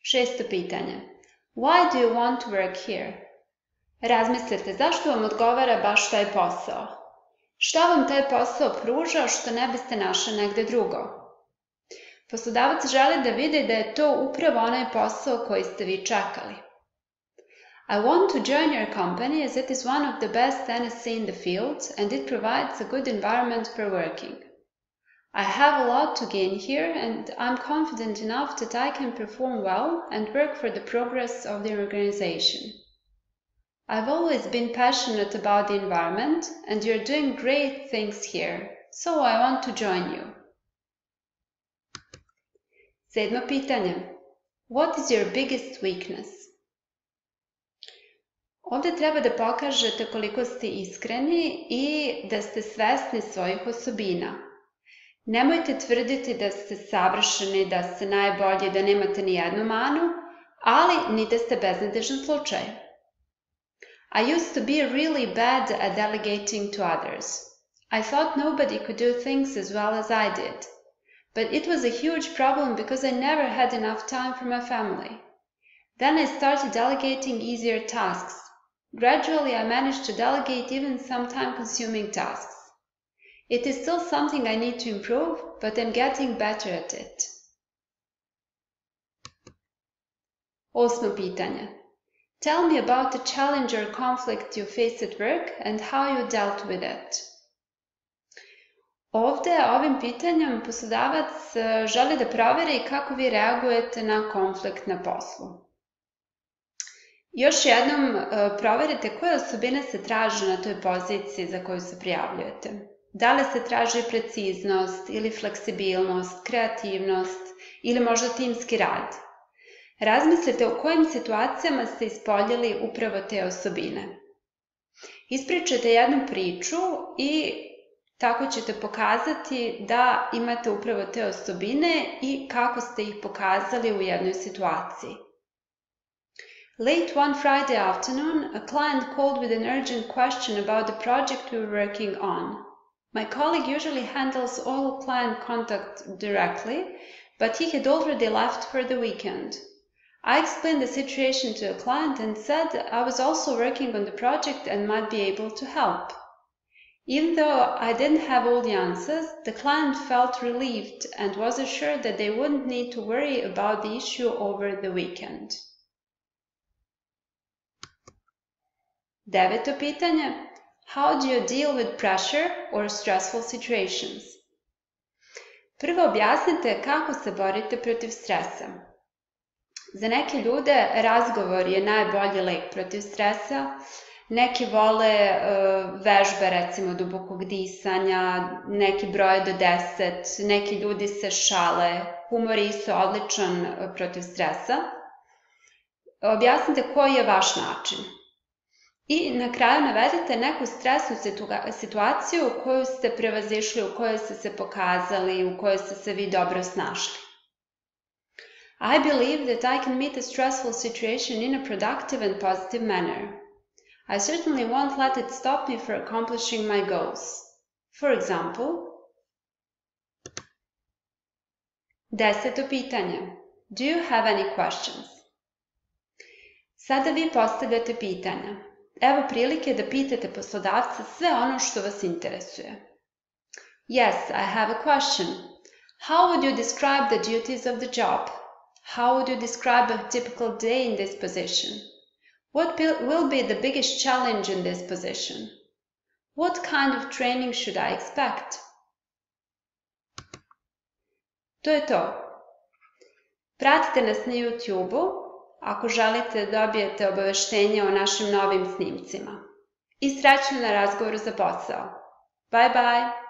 Šesto pitanje. Why do you want to work here? Razmislite zašto vam odgovara baš taj posao. Šta vam taj posao pruža što ne biste našli negde drugo? Poslodavac želi da vidi da je to upravo onaj posao koji ste vi čekali. I want to join your company as it is one of the best NSC in the field and it provides a good environment for working. I have a lot to gain here and I'm confident enough that I can perform well and work for the progress of the organization. I've always been passionate about the environment and you're doing great things here, so I want to join you. Sedmo pitanje. What is your biggest weakness? Ovdje treba da pokažete koliko ste iskreni i da ste svesni svojih osobina. Nemojte tvrditi da ste savršeni, da ste najbolji, da nemate ni jednu manu, ali ni da ste beznadežan slučaj. I used to be really bad at delegating to others. I thought nobody could do things as well as I did. But it was a huge problem because I never had enough time for my family. Then I started delegating easier tasks. Gradually, I managed to delegate even some time-consuming tasks. It is still something I need to improve, but I'm getting better at it. Osmo pitanje. Tell me about a challenge or conflict you faced at work and how you dealt with it. Ovdje, ovim pitanjem, poslodavac želi da proveri kako vi reagujete na konflikt na poslu. Još jednom proverite koje osobine se traže na toj poziciji za koju se prijavljujete. Da li se traži preciznost ili fleksibilnost, kreativnost ili možda timski rad. Razmislite o kojim situacijama ste ispoljili upravo te osobine. Ispričajte jednu priču i tako ćete pokazati da imate upravo te osobine i kako ste ih pokazali u jednoj situaciji. Late one Friday afternoon, a client called with an urgent question about the project we were working on. My colleague usually handles all client contact directly, but he had already left for the weekend. I explained the situation to a client and said I was also working on the project and might be able to help. Even though I didn't have all the answers, the client felt relieved and was assured that they wouldn't need to worry about the issue over the weekend. Deveto pitanje. How do you deal with pressure or stressful situations? Prvo objasnite kako se borite protiv stresa. Za neke ljude razgovor je najbolji lek protiv stresa. Neki vole vežbe, recimo dubokog disanja, neki broje do 10, neki ljudi se šale. Humor je isto odličan protiv stresa. Objasnite koji je vaš način. I na kraju navedite neku stresnu situaciju koju ste prevazišli, u kojoj ste se pokazali, u kojoj ste se vi dobro snašli. I believe that I can meet a stressful situation in a productive and positive manner. I certainly won't let it stop me for accomplishing my goals. For example, deseto pitanje. Do you have any questions? Sada vi postavljate pitanja. Evo prilike da pitate poslodavca sve ono što vas interesuje. Yes, I have a question. How would you describe the duties of the job? How would you describe a typical day in this position? What will be the biggest challenge in this position? What kind of training should I expect? To je to. Pratite nas na YouTube-u ako želite da dobijete obaveštenje o našim novim snimcima. I srećno na razgovoru za posao. Bye bye!